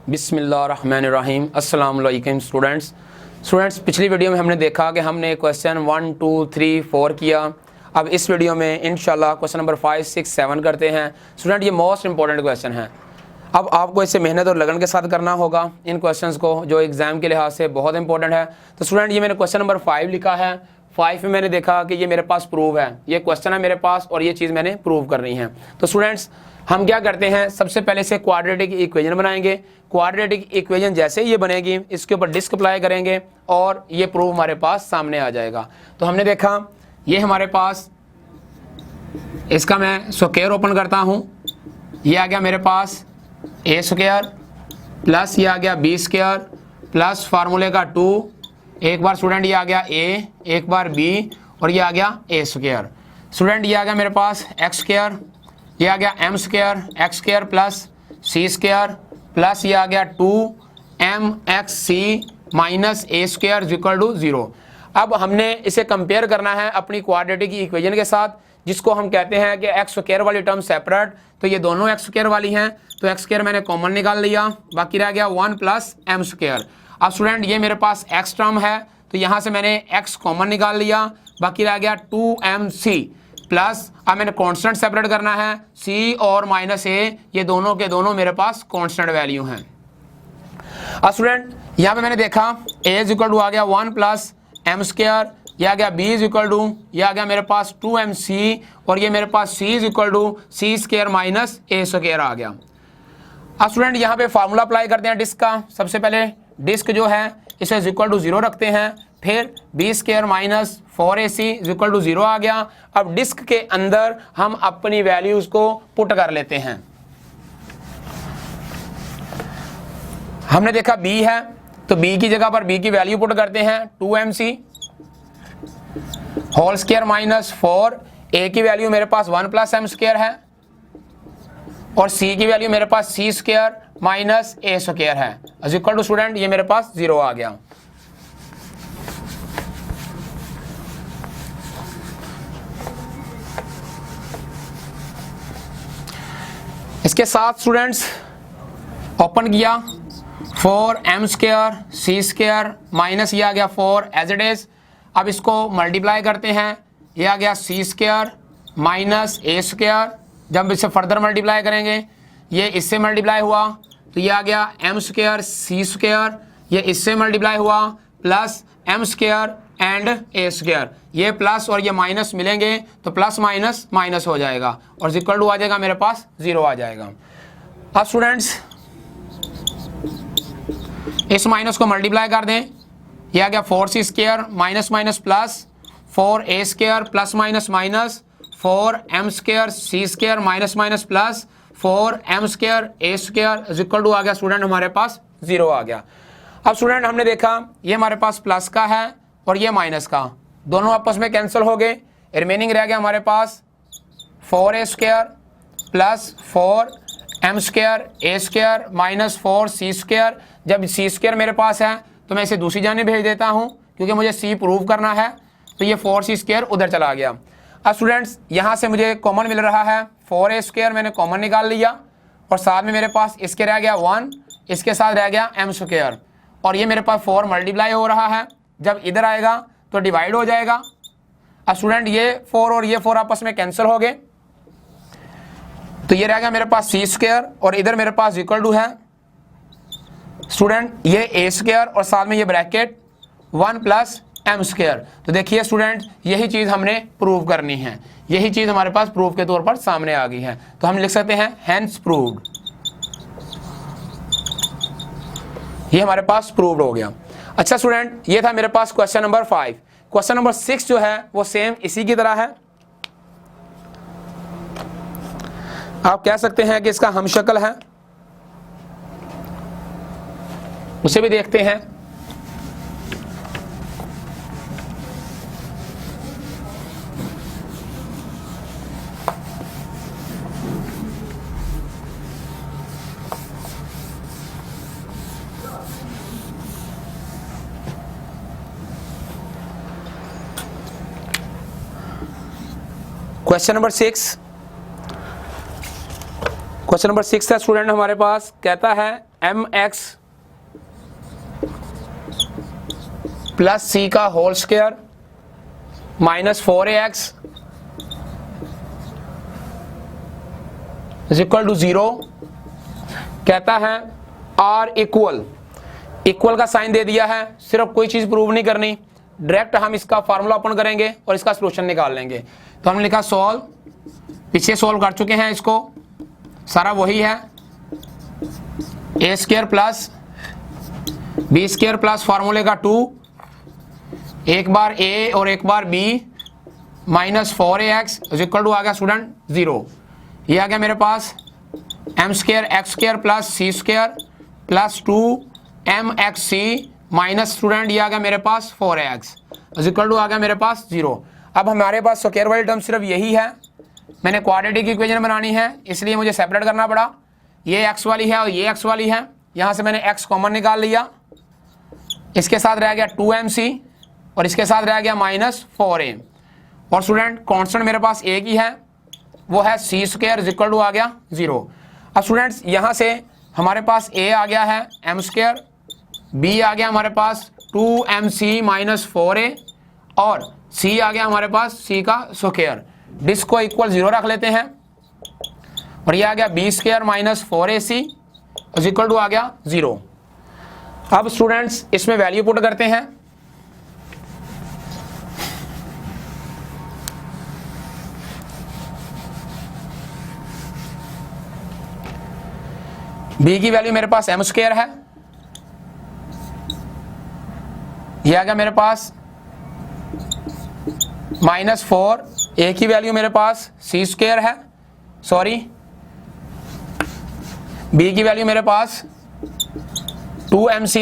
बिस्मिल्लाहिर्रहमानिर्रहीम। अस्सलाम वालेकुम स्टूडेंट्स। पिछली वीडियो में हमने देखा कि हमने क्वेश्चन 1, 2, 3, 4 किया। अब इस वीडियो में इंशाल्लाह क्वेश्चन नंबर 5, 6, 7 करते हैं। स्टूडेंट ये मोस्ट इंपॉर्टेंट क्वेश्चन है। अब आपको इसे मेहनत और लगन के साथ करना होगा इन क्वेश्चंस को, जो एग्जाम के लिहाज से बहुत इंपॉर्टेंट है। तो स्टूडेंट ये मैंने क्वेश्चन नंबर 5 लिखा है। 5 में मैंने देखा कि ये मेरे पास प्रूव है, ये क्वेश्चन है मेरे पास और ये चीज़ मैंने प्रूव करनी है। तो स्टूडेंट्स हम क्या करते हैं, सबसे पहले से क्वाड्रेटिक इक्वेशन बनाएंगे। क्वाड्रेटिक इक्वेशन जैसे ये बनेगी इसके ऊपर डिस्क अप्लाई करेंगे और ये प्रूव हमारे पास सामने आ जाएगा। तो हमने देखा ये हमारे पास, इसका मैं स्क्वायर ओपन करता हूँ, ये आ गया मेरे पास ए स्क्वायर प्लस ये आ गया बी स्क्वायर प्लस फार्मूले का 2, एक बार स्टूडेंट ये आ गया ए, एक बार बी और ये आ गया ए स्क्वायर। स्टूडेंट ये आ गया मेरे पास एक्स स्क्वायर, ये आ गया M square, X square plus C square plus ये आ गया 2m x c minus A square equal to 0। अब हमने इसे कंपेयर करना है अपनी क्वाड्रेटिक इक्वेशन के साथ, जिसको हम कहते हैं कि एक्स स्क्वायर वाली टर्म सेपरेट, तो ये दोनों एक्स स्क्वायर वाली हैं, तो एक्स स्क्वायर मैंने कॉमन निकाल लिया, बाकी रह गया 1 प्लस एम स्क्वायर। अब स्टूडेंट ये मेरे पास एक्स टर्म है, तो यहाँ से मैंने एक्स कॉमन निकाल लिया, बाकी रह गया 2mc प्लस, अब मैंने कांस्टेंट सेपरेट करना है, c और माइनस ए, ये दोनों के दोनों मेरे पास कांस्टेंट वैल्यू हैं। अब स्टूडेंट यहाँ पे मैंने देखा a इज इक्वल टू आ गया 1 प्लस एम स्क्वायर, यह आ गया b इज इक्वल टू, यह आ गया मेरे पास 2mc और ये मेरे पास c is equal to C square minus A square आ गया। अब स्टूडेंट यहाँ पे फार्मूला अप्लाई करते हैं डिस्क का। सबसे पहले डिस्क जो है इसे इक्वल टू 0 रखते हैं, फिर B square minus 4ac equal to 0 आ गया। अब डिस्क के अंदर हम अपनी वैल्यूज को पुट कर लेते हैं। हमने देखा b है, तो b की जगह पर b की वैल्यू पुट करते हैं 2mc whole square minus 4, a की वैल्यू मेरे पास 1 प्लस एम स्क्वायर है और c की वैल्यू मेरे पास c square minus A square है इक्वल टू स्टूडेंट ये मेरे पास 0 आ गया। इसके साथ स्टूडेंट्स ओपन किया 4m square C square minus ये आ गया 4 एज इट इज। अब इसको मल्टीप्लाई करते हैं, ये आ गया C square minus A square, जब इसे फर्दर मल्टीप्लाई करेंगे ये इससे मल्टीप्लाई हुआ तो ये आ गया एम स्क्वायर सी स्क्वायर, ये इससे मल्टीप्लाई हुआ plus M square and A square, ये प्लस और ये माइनस मिलेंगे तो प्लस माइनस माइनस हो जाएगा और इक्वल टू आ जाएगा मेरे पास 0 आ जाएगा। अब स्टूडेंट्स इस माइनस को मल्टीप्लाई कर दें, ये आ गया 4c square minus minus plus 4a square plus minus minus 4m square C square minus minus plus 4m square A square equal to आ गया स्टूडेंट हमारे पास 0 आ गया। अब स्टूडेंट हमने देखा ये हमारे पास प्लस का है और ये माइनस का, दोनों आपस में कैंसिल हो गए, रिमेनिंग रह गया हमारे पास 4a square plus 4m square A square minus 4c square. जब c स्क्वायर मेरे पास है तो मैं इसे दूसरी जाने भेज देता हूँ क्योंकि मुझे c प्रूव करना है, तो ये 4c स्क्वायर उधर चला गया। अब स्टूडेंट्स यहाँ से मुझे कॉमन मिल रहा है 4a स्क्वायर, मैंने कॉमन निकाल लिया और साथ में मेरे पास इसके रह गया 1, इसके साथ रह गया m स्क्वायर और ये मेरे पास 4 मल्टीप्लाई हो रहा है, जब इधर आएगा तो डिवाइड हो जाएगा। अब स्टूडेंट ये 4 और ये 4 आपस में कैंसिल हो गए, तो ये रह गया मेरे पास सी स्क्वायर और इधर मेरे पास इक्वल टू है स्टूडेंट ये ए स्क्वायर और साथ में ये ब्रैकेट 1 प्लस एम स्क्वायर। तो देखिए स्टूडेंट यही चीज़ हमने प्रूव करनी है, यही चीज़ हमारे पास प्रूफ के तौर पर सामने आ गई है, तो हम लिख सकते हैं हेंस प्रूव्ड, ये हमारे पास प्रूव्ड हो गया। अच्छा स्टूडेंट ये था मेरे पास क्वेश्चन नंबर 5। क्वेश्चन नंबर 6 जो है वो सेम इसी की तरह है, आप कह सकते हैं कि इसका हमशक्ल है, उसे भी देखते हैं। क्वेश्चन नंबर 6 है स्टूडेंट हमारे पास, कहता है mx प्लस सी का whole square minus 4ax is equal to 0। कहता है आर इक्वल का साइन दे दिया है, सिर्फ कोई चीज प्रूव नहीं करनी, डायरेक्ट हम इसका फार्मूला ओपन करेंगे और इसका सॉल्यूशन निकाल लेंगे। तो हमने लिखा सॉल्व, पीछे सॉल्व कर चुके हैं इसको, सारा वही है A square plus B square plus फार्मूले का 2, एक बार ए और एक बार B minus 4ax is equal to आ गया स्टूडेंट 0। ये आ गया मेरे पास M square X square plus C square plus 2mxc minus student ये आ गया मेरे पास 4ax इज इक्वल टू आ गया मेरे पास 0। अब हमारे पास स्क्वायर वाली टर्म सिर्फ यही है, मैंने क्वाड्रेटिक इक्वेशन बनानी है इसलिए मुझे सेपरेट करना पड़ा। ये x वाली है और ये x वाली है, यहाँ से मैंने x कॉमन निकाल लिया, इसके साथ रह गया 2mc और इसके साथ रह गया माइनस 4a। और स्टूडेंट कांस्टेंट मेरे पास एक ही है, वो है C square is equal to आ गया 0। अब स्टूडेंट्स यहाँ से हमारे पास a आ गया है m स्क्वायर, b आ गया हमारे पास 2mc माइनस 4a और c आ गया हमारे पास c का स्क्वायर। डिस को इक्वल 0 रख लेते हैं और ये आ गया b square minus 4ac is equal to आ गया 0। अब स्टूडेंट्स इसमें वैल्यू पुट करते हैं। b की वैल्यू मेरे पास m स्क्वायर है, ये आ गया मेरे पास माइनस 4, a की वैल्यू मेरे पास c स्क्वायर है, सॉरी b की वैल्यू मेरे पास 2mc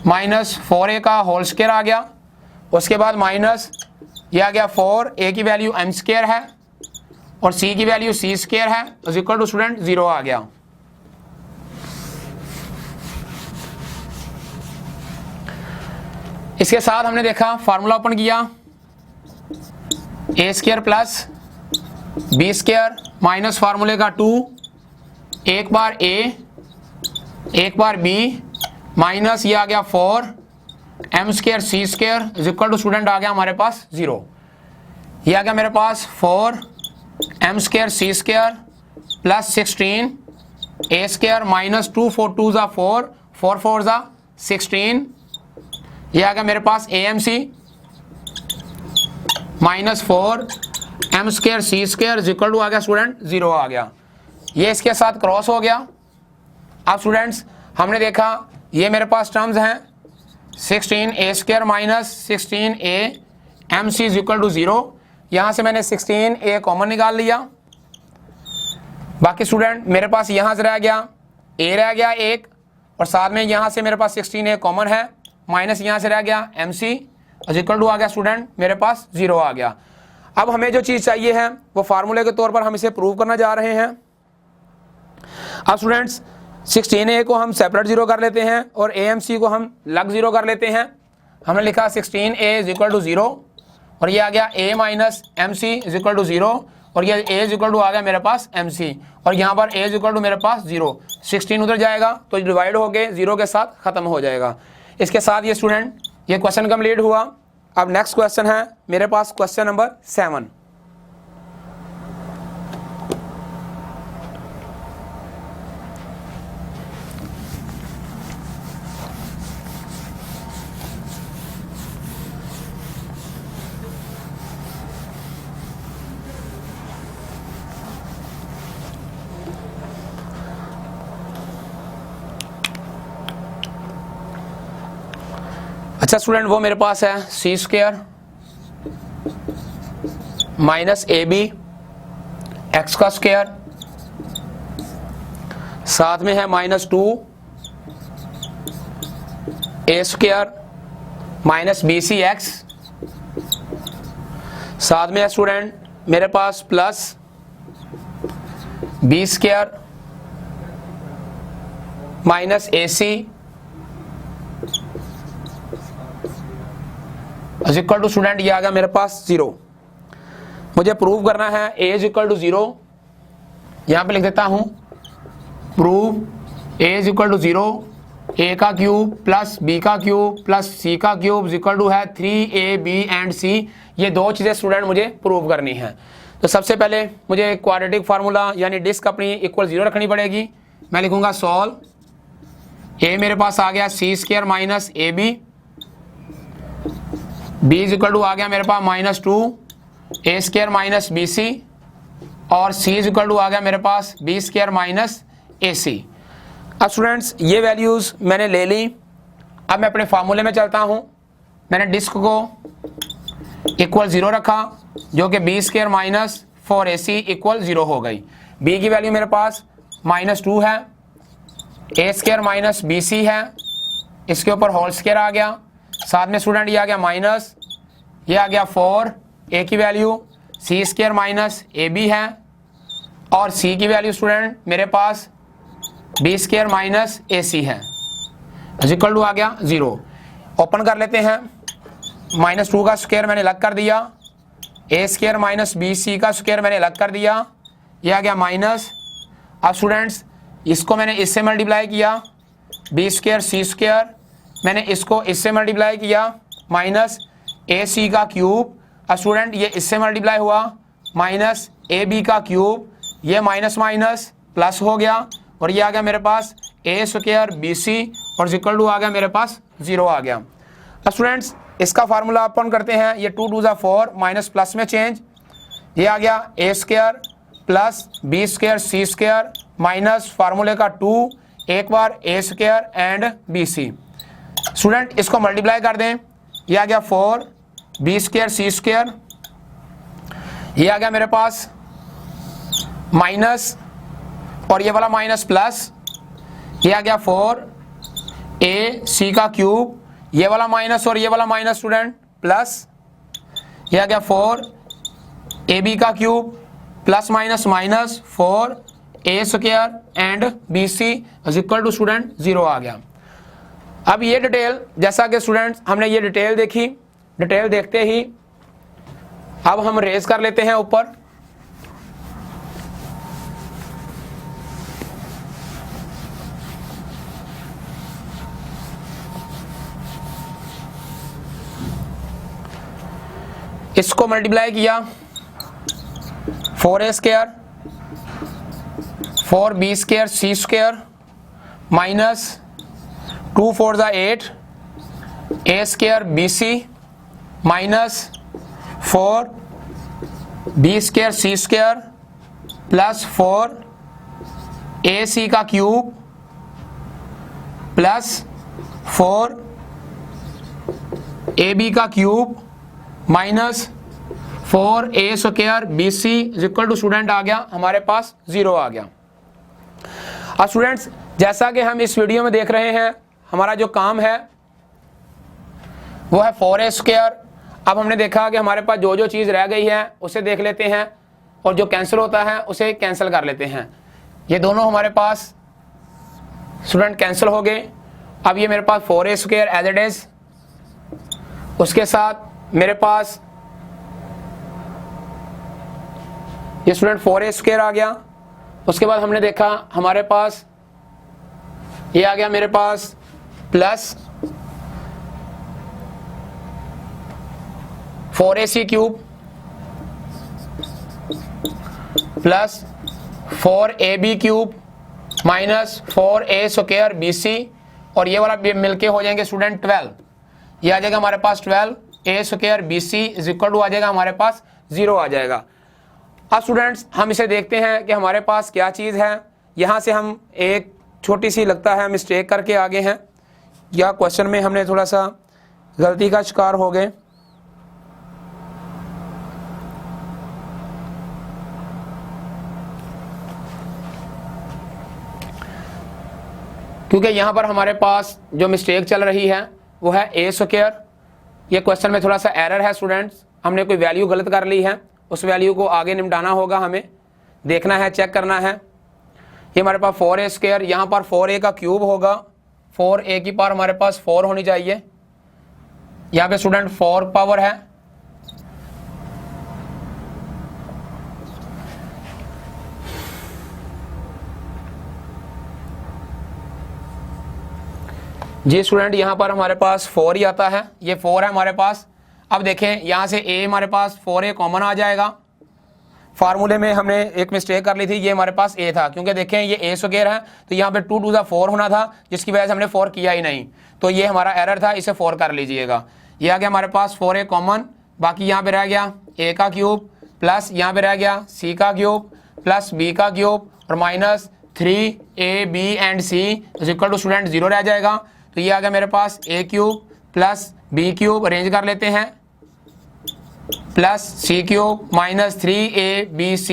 माइनस 4a का होल स्क्वायर आ गया, उसके बाद माइनस ये आ गया 4, a की वैल्यू m स्क्वायर है और c की वैल्यू c स्क्वायर है इज इक्वल टू स्टूडेंट 0 आ गया। इसके साथ हमने देखा फार्मूला ओपन किया, A square plus B square minus फार्मूले का 2, एक बार ए एक बार बी माइनस ये आ गया 4 M square C square is equal to student आ गया हमारे पास 0। ये आ गया मेरे पास 4 M square C square plus 16 A square minus 2 4 2 ज़ा 4 4 4 ज़ा 16, ये आ गया मेरे पास A M C minus 4 M square C square is equal to आ गया स्टूडेंट 0 आ गया। ये इसके साथ क्रॉस हो गया। अब स्टूडेंट्स हमने देखा ये मेरे पास टर्म्स हैं 16 A square minus 16 A M C is equal to 0, यहाँ से मैंने 16 ए कॉमन निकाल लिया। बाकी स्टूडेंट मेरे पास यहाँ से रह गया ए रह गया एक और साथ में यहाँ से मेरे पास 16 ए कॉमन है, माइनस यहाँ से रह गया M C is equal to आ गया स्टूडेंट मेरे पास 0 आ गया। अब हमें जो चीज़ चाहिए है वो फार्मूले के तौर पर हम इसे प्रूव करना जा रहे हैं। अब स्टूडेंट्स 16a को हम सेपरेट 0 कर लेते हैं और AMC को हम लग 0 कर लेते हैं। हमने लिखा 16a इज इक्वल टू 0 और ये आ गया a minus M C is equal to 0 और ये a इज इक्वल टू आ गया मेरे पास MC और यहाँ पर a इज इक्वल टू मेरे पास 0। 16 उधर जाएगा तो डिवाइड होके 0 के साथ ख़त्म हो जाएगा। इसके साथ ये स्टूडेंट ये क्वेश्चन कंप्लीट हुआ। अब नेक्स्ट क्वेश्चन है मेरे पास क्वेश्चन नंबर 7। अच्छा स्टूडेंट वो मेरे पास है C square minus A B X का स्क्वायर, साथ में है minus 2 A square minus B C X, साथ में है स्टूडेंट मेरे पास plus B square minus A C is equal to student ये आ गया मेरे पास 0। मुझे प्रूव करना है a इज इक्वल टू 0, यहां पे लिख देता हूं prove A is equal to 0, A का क्यूब प्लस बी का क्यूब प्लस सी का क्यूब इज इक्वल टू है 3ab एंड सी। ये दो चीज़ें स्टूडेंट मुझे प्रूव करनी है। तो सबसे पहले मुझे क्वाड्रेटिक फार्मूला यानी डिस्क अपनी इक्वल 0 रखनी पड़ेगी। मैं लिखूंगा सॉल्व, ए मेरे पास आ गया C square minus A B, B is equal to आ गया मेरे पास -2 A square minus B C, और सी इज इक्वल टू आ गया मेरे पास B square minus A C. अब स्टूडेंट्स ये वैल्यूज़ मैंने ले ली। अब मैं अपने फार्मूले में चलता हूँ। मैंने डिस्क को इक्वल 0 रखा जो कि B square minus 4ac equal 0 हो गई। बी की वैल्यू मेरे पास -2 है, ए स्क्वायर माइनस बी सी है, इसके ऊपर होल स्क्वायर आ गया, साथ में स्टूडेंट ये आ गया माइनस, ये आ गया 4, ए की value C square minus A B है, और सी की वैल्यू स्टूडेंट मेरे पास B square minus A C है, इक्वल टू आ गया 0। ओपन कर लेते हैं। -2 का स्क्वायर मैंने अलग कर दिया, ए स्क्वायर माइनस बी सी का स्क्वायर मैंने अलग कर दिया, ये आ गया माइनस। अब स्टूडेंट्स इसको मैंने इससे मल्टीप्लाई किया, बी स्क्वायर सी स्क्वायर, मैंने इसको इससे मल्टीप्लाई किया माइनस ए सी का क्यूब। अब स्टूडेंट ये इससे मल्टीप्लाई हुआ माइनस ए बी का क्यूब, ये माइनस माइनस प्लस हो गया, और ये आ गया मेरे पास ए स्क्वायर बी सी, और इक्वल टू आ गया मेरे पास 0 आ गया। अब स्टूडेंट्स इसका फार्मूला ओपन करते हैं। ये 2 2 4 माइनस प्लस में चेंज, ये आ गया A square plus B square C square minus फार्मूले का 2 एक बार A square and B C. Student इसको मल्टीप्लाई कर दें, ये आ गया 4 बी स्क्वायर सी स्क्वायर, ये आ गया मेरे पास माइनस, और ये वाला माइनस प्लस, ये आ गया 4 ए सी का क्यूब, ये वाला माइनस और ये वाला माइनस स्टूडेंट प्लस, ये आ गया 4 ए बी का cube plus minus minus 4 A square and B C is equal to student 0 आ गया। अब ये डिटेल जैसा कि स्टूडेंट्स हमने ये डिटेल देखी, डिटेल देखते ही अब हम रेज कर लेते हैं ऊपर। इसको मल्टीप्लाई किया 4a square 4b square C square minus 2 4 8 A square B C minus 4 B square C square plus 4 A C का क्यूब प्लस 4 ए बी का cube minus 4 A square B C equal to student आ गया हमारे पास 0 आ गया। अब students जैसा कि हम इस वीडियो में देख रहे हैं, हमारा जो काम है वो है 4a स्क्वायर। अब हमने देखा कि हमारे पास जो जो चीज़ रह गई है उसे देख लेते हैं, और जो कैंसिल होता है उसे कैंसिल कर लेते हैं। ये दोनों हमारे पास स्टूडेंट कैंसिल हो गए। अब ये मेरे पास 4a square as it is, उसके साथ मेरे पास ये स्टूडेंट 4a स्क्वायर आ गया। उसके बाद हमने देखा हमारे पास ये आ गया मेरे पास plus 4ac cube plus 4ab cube minus 4a square bc, और ये वाला मिलके हो जाएंगे स्टूडेंट 12। ये आ जाएगा हमारे पास 12 a square bc is equal to आ जाएगा हमारे पास 0 आ जाएगा। अब स्टूडेंट्स हम इसे देखते हैं कि हमारे पास क्या चीज़ है। यहाँ से हम एक छोटी सी लगता है मिस्टेक करके आगे हैं, या क्वेश्चन में हमने थोड़ा सा गलती का शिकार हो गए। क्योंकि यहाँ पर हमारे पास जो मिस्टेक चल रही है वो है ए स्क्वायर। ये क्वेश्चन में थोड़ा सा एरर है स्टूडेंट्स, हमने कोई वैल्यू गलत कर ली है, उस वैल्यू को आगे निपटाना होगा, हमें देखना है, चेक करना है। ये हमारे पास 4a स्क्वायर, यहाँ पर 4a का क्यूब होगा, 4a की पावर हमारे पास 4 होनी चाहिए। यहाँ पे स्टूडेंट 4 पावर है, जी स्टूडेंट, यहाँ पर हमारे पास 4 ही आता है, ये 4 है हमारे पास। अब देखें यहाँ से a हमारे पास 4a कॉमन आ जाएगा। फार्मूले में हमने एक मिस्टेक कर ली थी, ये हमारे पास a था, क्योंकि देखें ये a स्क्वायर है तो यहाँ पे 2 2 4 होना था, जिसकी वजह से हमने 4 किया ही नहीं, तो ये हमारा एरर था, इसे 4 कर लीजिएगा। ये आ गया हमारे पास 4a कॉमन, बाकी यहाँ पे रह गया a का क्यूब प्लस यहाँ पे रह गया c का क्यूब प्लस b का क्यूब और minus 3ab and c is equal to student 0 रह जाएगा। तो ये आ गया मेरे पास a cube plus b cube, arrange कर लेते हैं, plus c cube minus 3abc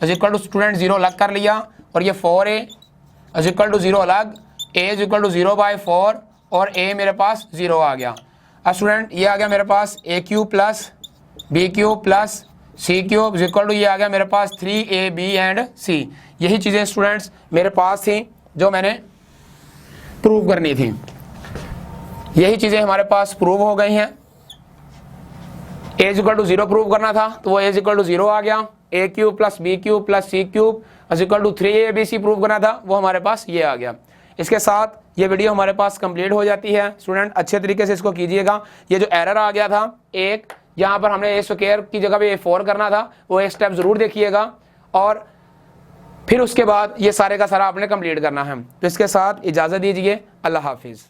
is equal to student 0 अलग कर लिया, और ये 4a इज इक्वल टू 0 अलग, a इज इक्वल टू 0/4 और a मेरे पास 0 आ गया। अब स्टूडेंट ये आ गया मेरे पास a cube plus b cube plus c cube is equal to ये आ गया मेरे पास 3ab एंड c। यही चीज़ें स्टूडेंट्स मेरे पास थी जो मैंने प्रूव करनी थी, यही चीज़ें हमारे पास प्रूव हो गई हैं। a is equal to 0 prove करना था तो वो a इज इक्वल टू 0 आ गया, a cube plus b cube plus c cube is equal to 3abc prove करना था, वो हमारे पास ये आ गया। इसके साथ ये वीडियो हमारे पास कंप्लीट हो जाती है। स्टूडेंट अच्छे तरीके से इसको कीजिएगा। ये जो एरर आ गया था एक, यहाँ पर हमने a स्क्वायर की जगह पे a4 करना था, वो एक स्टेप ज़रूर देखिएगा, और फिर उसके बाद ये सारे का सारा आपने कंप्लीट करना है। तो इसके साथ इजाज़त दीजिए, अल्लाह हाफिज़।